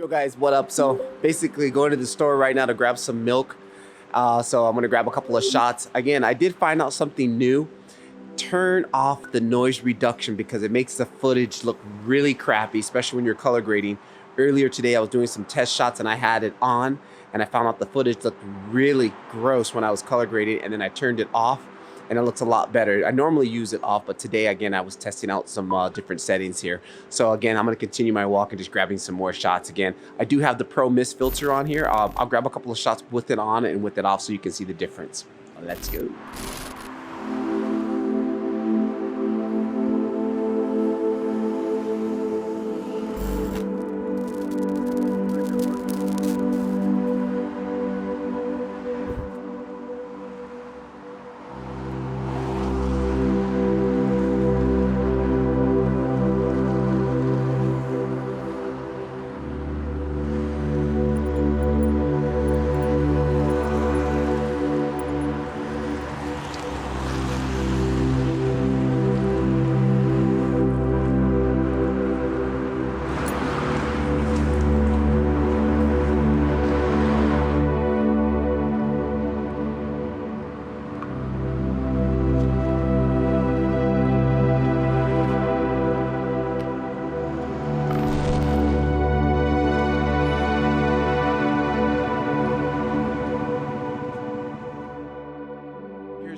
Yo guys, what up? So basically going to the store right now to grab some milk. So I'm gonna grab a couple of shots. Again, I did find out something new. Turn off the noise reduction because it makes the footage look really crappy, especially when you're color grading. Earlier today, I was doing some test shots and I had it on and I found out the footage looked really gross when I was color grading, and then I turned it off and it looks a lot better. I normally use it off, but today, again, I was testing out some different settings here. So again, I'm gonna continue my walk and just grabbing some more shots. Again, I do have the Pro Mist filter on here. I'll grab a couple of shots with it on and with it off so you can see the difference. Let's go.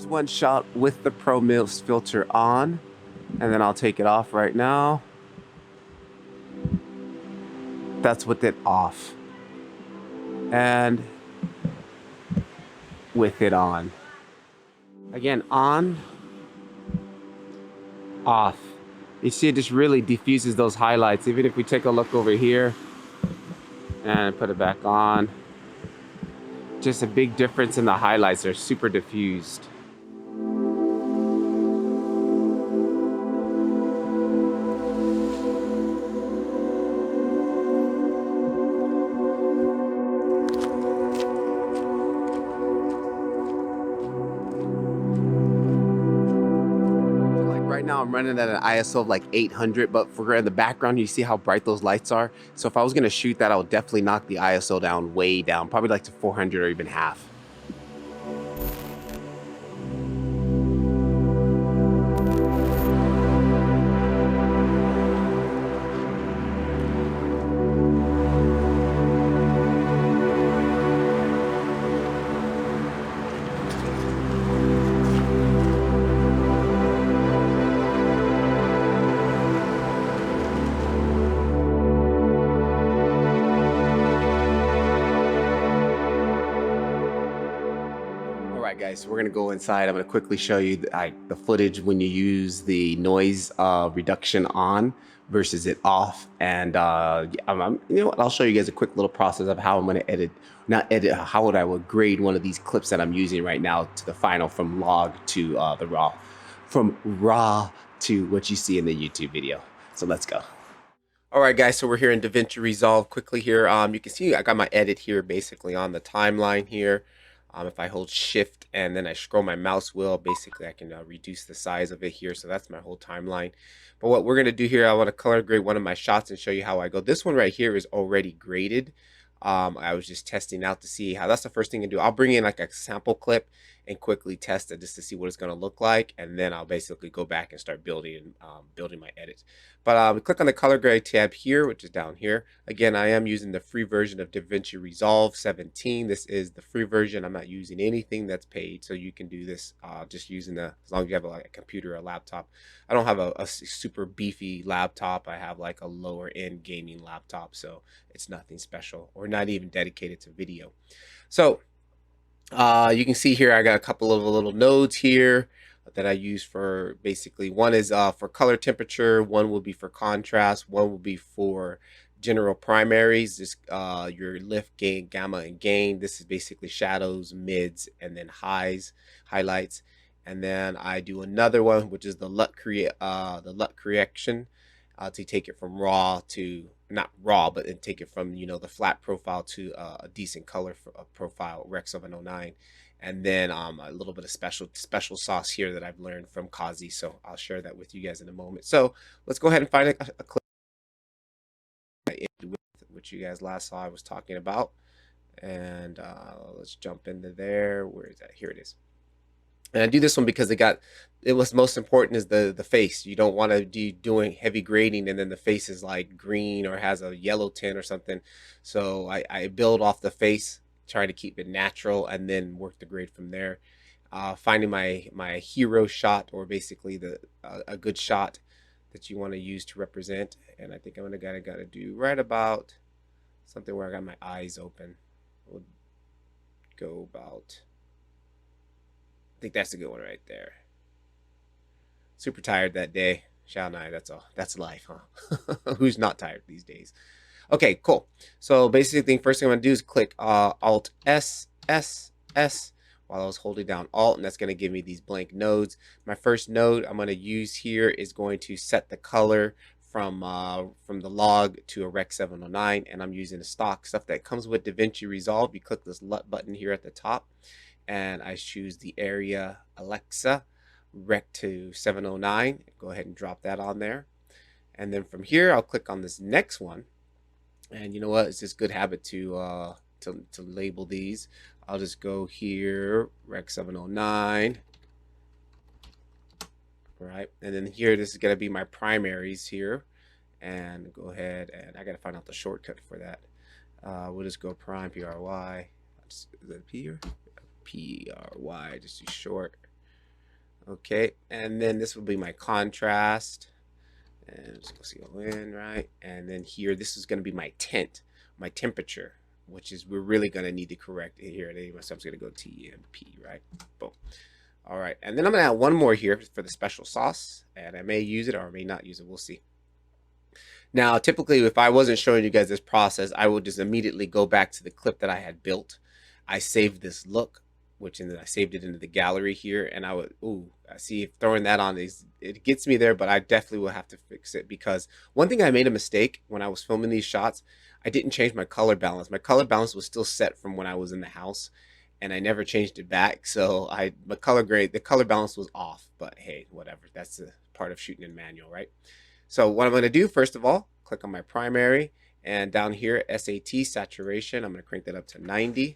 One shot with the Pro Mist filter on, and then I'll take it off right now. That's with it off, and with it on. Again, on, off. You see it just really diffuses those highlights. Even if we take a look over here and put it back on, just a big difference in the highlights. They're super diffused. Right now I'm running at an ISO of like 800, but for in the background, you see how bright those lights are. So if I was gonna shoot that, I would definitely knock the ISO down way down, probably like to 400 or even half. Guys, so we're gonna go inside. I'm gonna quickly show you the footage when you use the noise reduction on versus it off, and you know what, I'll show you guys a quick little process of how I'm gonna how would I would grade one of these clips that I'm using right now to the final, from log to the raw, from raw to what you see in the YouTube video. So let's go. All right, guys, so we're here in Davinci Resolve. Quickly here, you can see I got my edit here basically on the timeline here. If I hold shift and then I scroll my mouse wheel, basically I can reduce the size of it here. So that's my whole timeline. But what we're going to do here, I want to color grade one of my shots and show you how I go. This one right here is already graded. I was just testing out to see how. That's the first thing to do. I'll bring in like a sample clip and quickly test it just to see what it's going to look like, and then I'll basically go back and start building my edits. But click on the color grade tab here, which is down here. Again, I am using the free version of Davinci Resolve 17. This is the free version. I'm not using anything that's paid, so you can do this just using as long as you have like a computer or a laptop. I don't have a super beefy laptop. I have like a lower end gaming laptop, so it's nothing special or not even dedicated to video. So you can see here I got a couple of little nodes here that I use for basically, one is for color temperature, one will be for contrast, one will be for general primaries, just your lift, gain, gamma, and gain. This is basically shadows, mids, and then highlights. And then I do another one, which is the LUT correction, to take it from raw to, not raw, but then take it from, you know, the flat profile to a decent color profile, Rec 709. And then a little bit of special sauce here that I've learned from Kazi. So I'll share that with you guys in a moment. So let's go ahead and find a clip, which which you guys last saw I was talking about. And let's jump into there. Where is that? Here it is. And I do this one because it was most important is the face. You don't want to be doing heavy grading and then the face is like green or has a yellow tint or something. So I build off the face, trying to keep it natural, and then work the grade from there. Finding my hero shot, or basically a good shot that you want to use to represent. And I think I'm gonna gotta do right about something where I got my eyes open. We'll go about. I think that's a good one right there. Super tired that day. Shall I? That's all. That's life, huh? Who's not tired these days? Okay, cool. So basically, first thing I'm gonna do is click Alt S S S while I was holding down Alt, and that's gonna give me these blank nodes. My first node I'm gonna use here is going to set the color from the log to a Rec 709, and I'm using the stock stuff that comes with Davinci Resolve. You click this LUT button here at the top, and I choose the area Alexa Rec to 709. Go ahead and drop that on there, and then from here I'll click on this next one. And you know what? It's just good habit to label these. I'll just go here, Rec 709. Right, and then here this is gonna be my primaries here, and go ahead and I gotta find out the shortcut for that. We'll just go prime PRY. Is that P or PRY? Just do short. Okay, and then this will be my contrast. And just go in, right? And then here, this is going to be my tint, my temperature, which is we're really going to need to correct it here. Anyway, so I'm just going to go TMP, right? Boom. All right, and then I'm going to add one more here for the special sauce, and I may use it or I may not use it. We'll see. Now, typically, if I wasn't showing you guys this process, I would just immediately go back to the clip that I had built. I saved this look, and then I saved it into the gallery here, and I would, I see if throwing that on it gets me there, but I definitely will have to fix it, because one thing I made a mistake when I was filming these shots, I didn't change my color balance. My color balance was still set from when I was in the house, and I never changed it back. So the color balance was off, but hey, whatever. That's a part of shooting in manual, right? So what I'm going to do, first of all, click on my primary, and down here, SAT saturation, I'm going to crank that up to 90.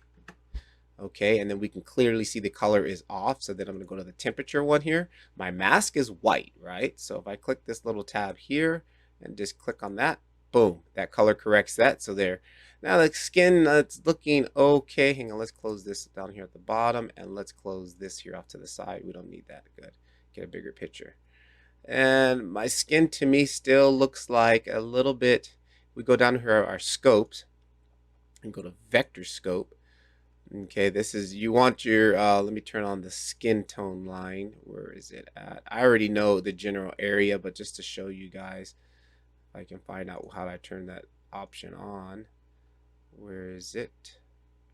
Okay, and then we can clearly see the color is off. So then I'm going to go to the temperature one here. My mask is white, right? So if I click this little tab here and just click on that, boom, that color corrects that. So there. Now the skin, it's looking okay. Hang on, let's close this down here at the bottom, and let's close this here off to the side. We don't need that. Good. Get a bigger picture. And my skin to me still looks like a little bit. We go down here our scopes and go to vector scope. Okay, this is, you want your, let me turn on the skin tone line. Where is it at? I already know the general area, but just to show you guys, if I can find out how I turn that option on. Where is it?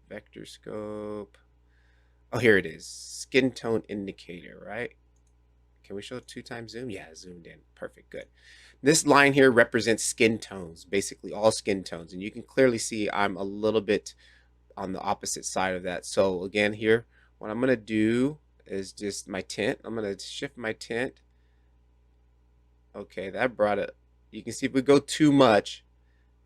Vector scope. Oh, here it is. Skin tone indicator, right? Can we show 2x zoom? Yeah, zoomed in. Perfect, good. This line here represents skin tones, basically all skin tones. And you can clearly see I'm a little bit on the opposite side of that. So again here, what I'm going to do is just my tint. I'm going to shift my tint. Okay, that brought it. You can see if we go too much,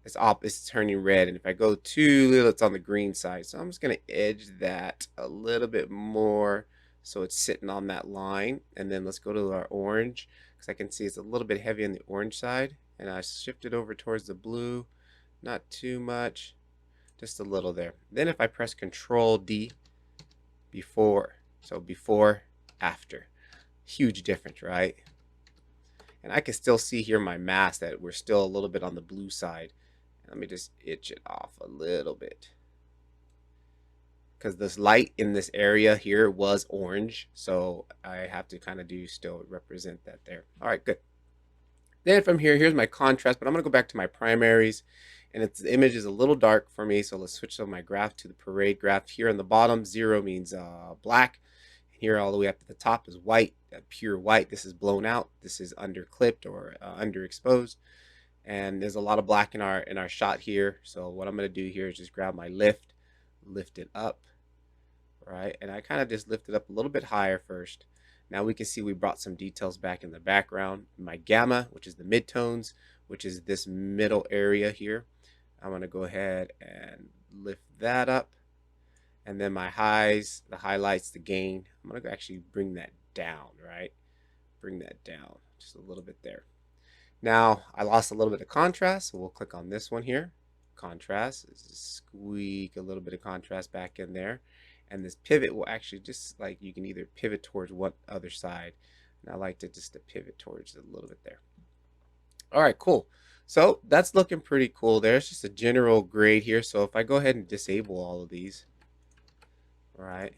it's turning red. And if I go too little, it's on the green side. So I'm just going to edge that a little bit more so it's sitting on that line. And then let's go to our orange, because I can see it's a little bit heavy on the orange side. And I shift it over towards the blue, not too much. Just a little there. Then if I press Control D, before, so before, after, huge difference, right? And I can still see here my mask that we're still a little bit on the blue side. Let me just itch it off a little bit, because this light in this area here was orange, so I have to kind of still represent that there. All right, good. Then from here, here's my contrast, but I'm going to go back to my primaries. And the image is a little dark for me, so let's switch my graph to the parade graph. Here on the bottom, 0 means black. Here all the way up to the top is white, pure white. This is blown out. This is underclipped or underexposed. And there's a lot of black in our shot here. So what I'm going to do here is just grab my lift it up, right? And I kind of just lift it up a little bit higher first. Now we can see we brought some details back in the background. My gamma, which is the midtones, which is this middle area here. I'm going to go ahead and lift that up. And then my highs, the highlights, the gain, I'm going to actually bring that down, right? Bring that down just a little bit there. Now, I lost a little bit of contrast, so we'll click on this one here. Contrast, just squeak a little bit of contrast back in there. And this pivot will actually just like, you can either pivot towards what other side. And I like to just to pivot towards it a little bit there. All right, cool. So that's looking pretty cool. There's just a general grade here. So if I go ahead and disable all of these, all right.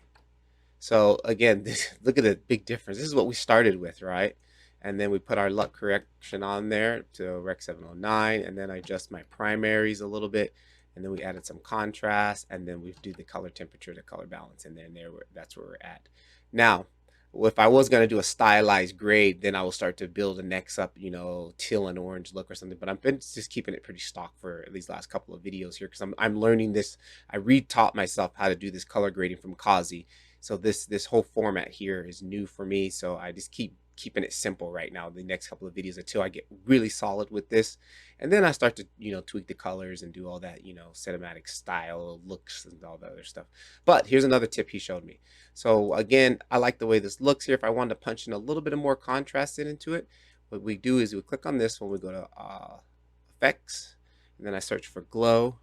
So again, look at the big difference. This is what we started with, right? And then we put our LUT correction on there to Rec 709, and then I adjust my primaries a little bit, and then we added some contrast, and then we do the color temperature, the color balance, and then that's where we're at. Now, if I was going to do a stylized grade, then I will start to build a next up, you know, teal and orange look or something. But I've been just keeping it pretty stock for these last couple of videos here because I'm learning this. I retaught myself how to do this color grading from Kazi. So this whole format here is new for me. So I just keeping it simple right now the next couple of videos until I get really solid with this, and then I start to, you know, tweak the colors and do all that, you know, cinematic style looks and all the other stuff. But here's another tip he showed me. So again, I like the way this looks here. If I wanted to punch in a little bit of more contrast into it, what we do is we click on this one, we go to effects, and then I search for glow.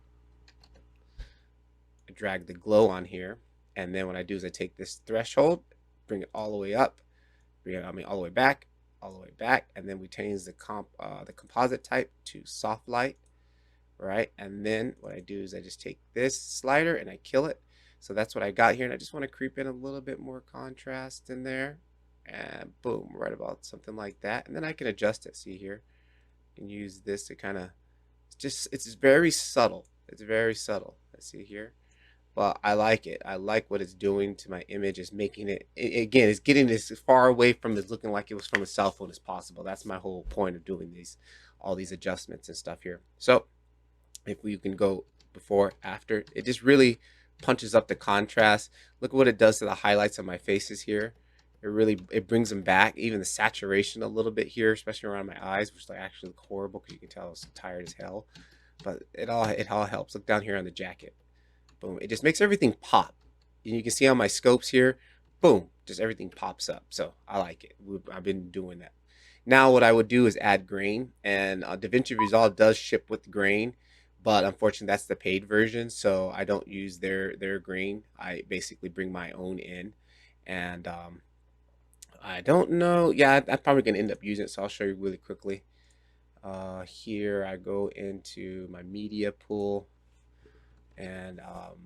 I drag the glow on here, and then what I do is I take this threshold, bring it all the way up, all the way back, and then we change the composite type to soft light, right? And then what I do is I just take this slider and I kill it. So that's what I got here, and I just want to creep in a little bit more contrast in there, and boom, right about something like that. And then I can adjust it. See here, you can use this to kind of it's very subtle. It's very subtle. Let's see here. But I like it. I like what it's doing to my image. It's making it, again, it's getting this as far away from it looking like it was from a cell phone as possible. That's my whole point of doing all these adjustments and stuff here. So if we can go before, after, it just really punches up the contrast. Look at what it does to the highlights on my faces here. It brings them back. Even the saturation a little bit here, especially around my eyes, which like actually look horrible because you can tell I was tired as hell. But it all helps. Look down here on the jacket. Boom. It just makes everything pop. And you can see on my scopes here, boom, just everything pops up. So I like it. I've been doing that. Now what I would do is add grain, and Davinci Resolve does ship with grain, but unfortunately that's the paid version, so I don't use their grain. I basically bring my own in, and I don't know. Yeah, I'm probably gonna end up using it, so I'll show you really quickly. Here I go into my media pool, and I'll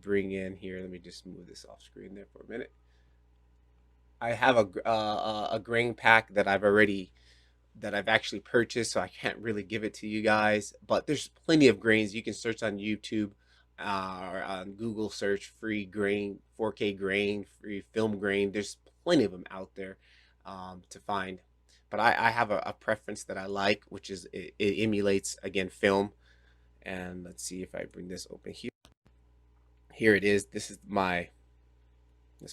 bring in here. Let me just move this off screen there for a minute. I have a grain pack that I've actually purchased, so I can't really give it to you guys. But there's plenty of grains. You can search on YouTube or on Google search free grain, 4K grain, free film grain. There's plenty of them out there to find. But I have a preference that I like, which is it emulates, again, film. And let's see if I bring this open here. Here it is. Let's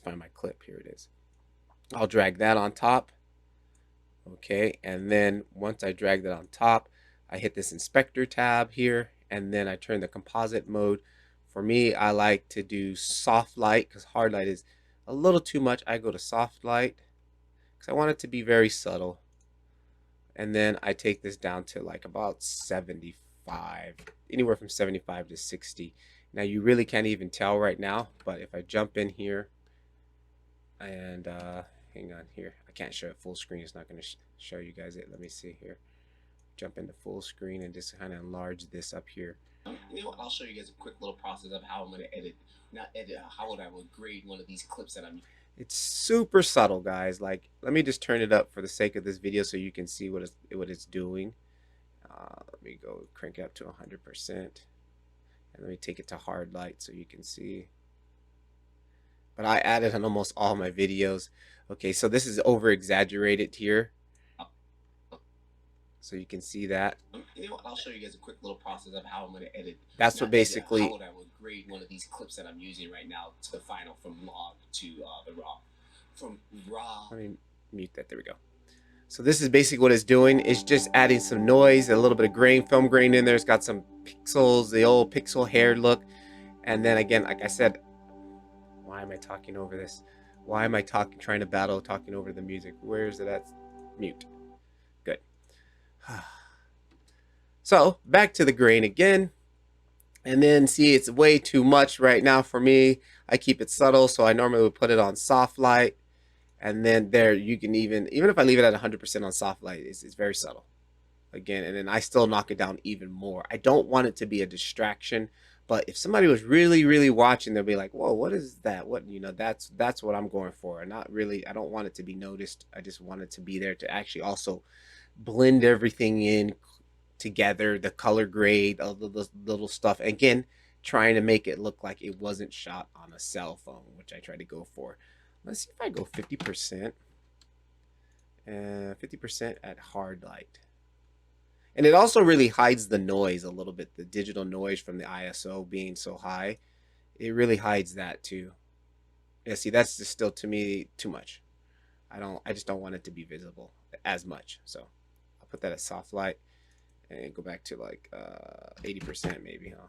find my clip. Here it is. I'll drag that on top. Okay, and then once I drag that on top, I hit this inspector tab here, and then I turn the composite mode. For me, I like to do soft light because hard light is a little too much. I go to soft light because I want it to be very subtle. And then I take this down to like about 75, anywhere from 75 to 60. Now you really can't even tell right now, but if I jump in here and hang on here, I can't show it full screen. It's not going to show you guys it. Let me see here. Jump into full screen and just kind of enlarge this up here. You know what? I'll show you guys a quick little process of how I'm going to edit. Not edit, how would I grade one of these clips that I'm. It's super subtle, guys. Like, let me just turn it up for the sake of this video so you can see what it's doing. Let me go crank it up to 100%. And let me take it to hard light so you can see. But I added on almost all my videos. Okay, so this is over exaggerated here. So you can see that. You know what? I'll show you guys a quick little process of how I'm going to edit. That's what basically. How would I grade one of these clips that I'm using right now to the final, from log to the raw. From raw. Let me mute that. There we go. So this is basically what it's doing. It's just adding some noise, a little bit of grain, film grain in there. It's got some pixels, the old pixel hair look. And then again, like I said, why am I talking over this? Why am I trying to battle talking over the music? Where is it at? Mute. Good. So back to the grain again. And then see, it's way too much right now for me. I keep it subtle, so I normally would put it on soft light. And then there, you can even if I leave it at 100% on soft light, it's very subtle. Again, and then I still knock it down even more. I don't want it to be a distraction, but if somebody was really, really watching, they'll be like, "Whoa, what is that? What, that's what I'm going for." And not really, I don't want it to be noticed. I just want it to be there to actually also blend everything in together, the color grade, all the little stuff. Again, trying to make it look like it wasn't shot on a cell phone, which I try to go for. Let's see if I go 50%. 50% at hard light. And it also really hides the noise a little bit, the digital noise from the ISO being so high. It really hides that too. Yeah, see, that's just still to me too much. I just don't want it to be visible as much. So I'll put that at soft light and go back to like 80% maybe, huh?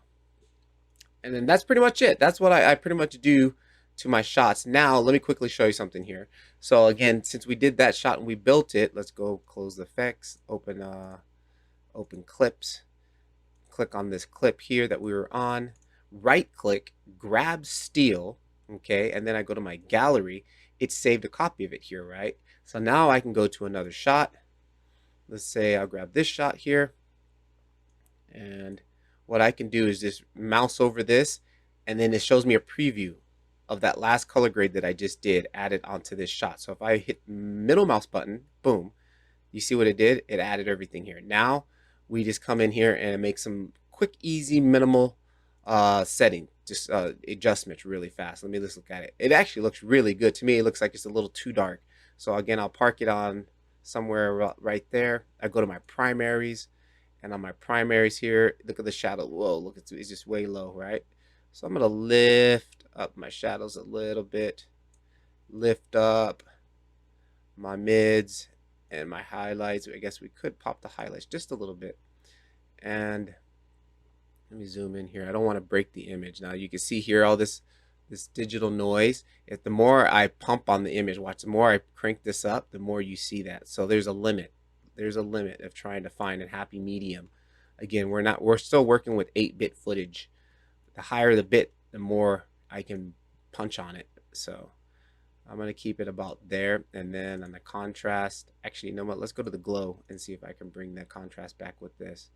And then that's pretty much it. That's what I pretty much do to my shots. Now, let me quickly show you something here. So again, since we did that shot and we built it, let's go close the effects, open clips, click on this clip here that we were on, right click, grab steel, okay, and then I go to my gallery. It saved a copy of it here, right? So now I can go to another shot. Let's say I'll grab this shot here, and what I can do is just mouse over this, and then it shows me a preview of that last color grade that I just did added onto this shot. So if I hit middle mouse button, boom, you see what it did? It added everything here. Now we just come in here and make some quick, easy, minimal setting, just adjustments really fast. Let me just look at it. It actually looks really good to me. It looks like it's a little too dark. So again, I'll park it on somewhere right there. I go to my primaries, and on my primaries here, look at the shadow. Whoa, look, it's just way low, right? So I'm gonna lift up my shadows a little bit, lift up my mids and my highlights. I guess we could pop the highlights just a little bit. And let me zoom in here. I don't want to break the image. Now you can see here all this digital noise. If the more I pump on the image, watch, the more I crank this up, the more you see that. So there's a limit. There's a limit of trying to find a happy medium. Again, we're still working with 8-bit footage. The higher the bit, the more I can punch on it. So I'm going to keep it about there. And then on the contrast, actually, you know what? Let's go to the glow and see if I can bring that contrast back with this.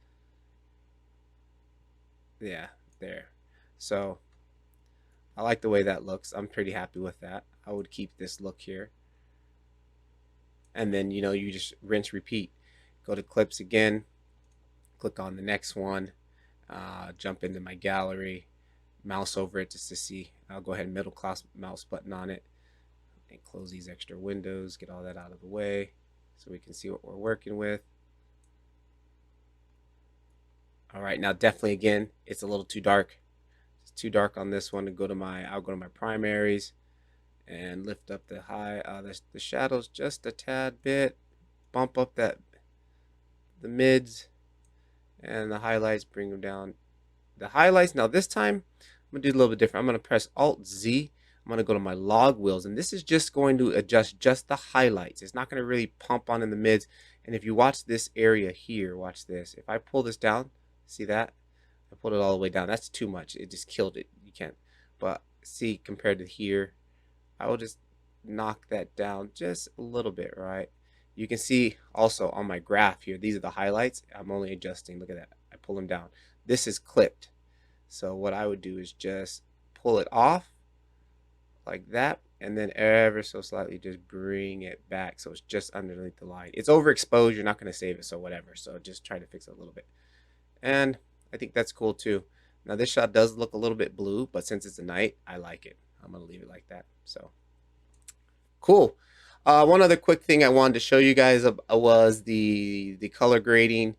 Yeah, there. So I like the way that looks. I'm pretty happy with that. I would keep this look here. And then, you just rinse, repeat. Go to clips again. Click on the next one. Jump into my gallery. Mouse over it just to see. I'll go ahead and middle class mouse button on it. And close these extra windows, get all that out of the way so we can see what we're working with. All right, now definitely again, it's a little too dark. It's too dark on this one. I'll go to my primaries and lift up the the shadows just a tad bit, bump up the mids, and the highlights, bring them down. The highlights, now this time I'm gonna do a little bit different. I'm gonna press Alt Z. I'm going to go to my log wheels, and this is just going to adjust just the highlights. It's not going to really pump on in the mids. And if you watch this area here, watch this. If I pull this down, see that? I pulled it all the way down. That's too much. It just killed it. You can't. But see, compared to here, I will just knock that down just a little bit, right? You can see also on my graph here, these are the highlights. I'm only adjusting. Look at that. I pull them down. This is clipped. So what I would do is just pull it off like that, and then ever so slightly just bring it back so it's just underneath the line. It's overexposed, you're not going to save it, so whatever. So just try to fix it a little bit. And I think that's cool too. Now this shot does look a little bit blue, but since it's a night, I like it. I'm going to leave it like that. So cool. One other quick thing I wanted to show you guys was the color grading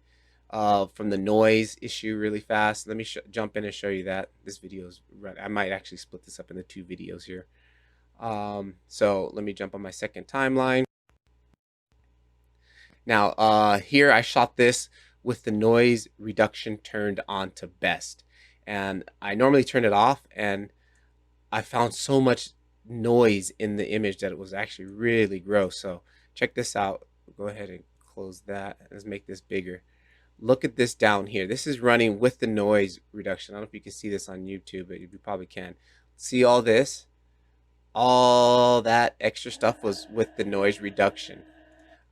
from the noise issue really fast. Let me jump in and show you that. This video is right. I might actually split this up into 2 videos here. So let me jump on my second timeline. Now, here I shot this with the noise reduction turned on to best. And I normally turn it off, and I found so much noise in the image that it was actually really gross. So check this out. Go ahead and close that. Let's make this bigger. Look at this down here. This is running with the noise reduction. I don't know if you can see this on YouTube, but you probably can. See all this? All that extra stuff was with the noise reduction.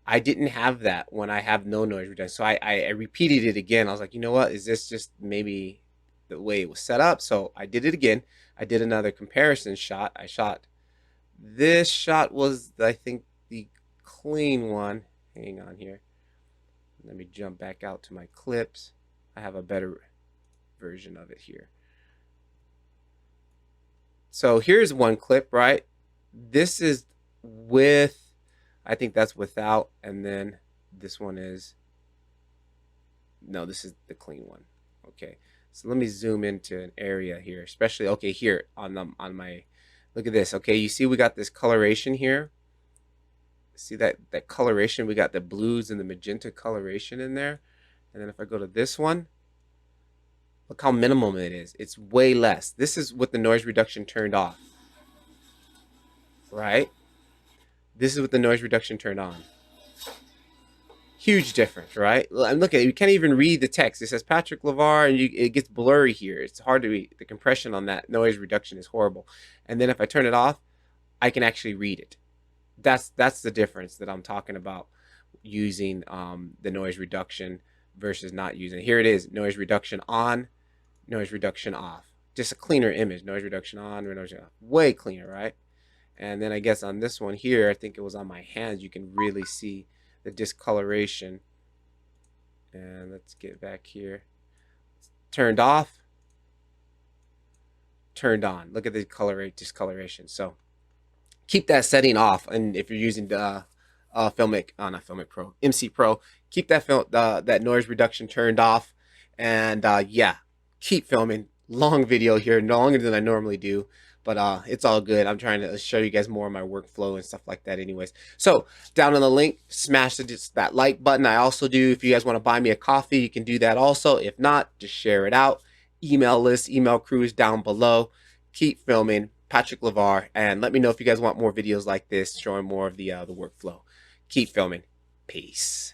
I didn't have that when I have no noise reduction. So I repeated it again. I was like, you know what? Is this just maybe the way it was set up? So I did it again. I did another comparison shot. I shot this shot was, I think, the clean one. Hang on here. Let me jump back out to my clips. I have a better version of it here. So here's one clip, right? This is with, I think that's without, and then this one is, no, this is the clean one. Okay, so let me zoom into an area here, especially, okay, here on my, look at this. Okay, you see we got this coloration here. See that coloration? We got the blues and the magenta coloration in there. And then if I go to this one, look how minimum it is. It's way less. This is with the noise reduction turned off, right? This is with the noise reduction turned on. Huge difference, right? And look at it. You can't even read the text. It says Patrick Levar, and it gets blurry here. It's hard to read. The compression on that noise reduction is horrible. And then if I turn it off, I can actually read it. That's the difference that I'm talking about, using the noise reduction versus not using it. Here it is, noise reduction on, noise reduction off. Just a cleaner image. Noise reduction on, noise reduction off. Way cleaner, right? And then I guess on this one here, I think it was on my hands, you can really see the discoloration. And let's get back here. Turned off, turned on. Look at the discoloration. So keep that setting off. And if you're using the not Filmic Pro, MC Pro, keep that noise reduction turned off. And yeah, keep filming. Long video here, longer than I normally do, but it's all good. I'm trying to show you guys more of my workflow and stuff like that anyways. So down on the link, smash that like button. I also do, if you guys want to buy me a coffee, you can do that also. If not, just share it out. Email list, email crews down below. Keep filming. Patrick Levar, and let me know if you guys want more videos like this showing more of the workflow. Keep filming. Peace.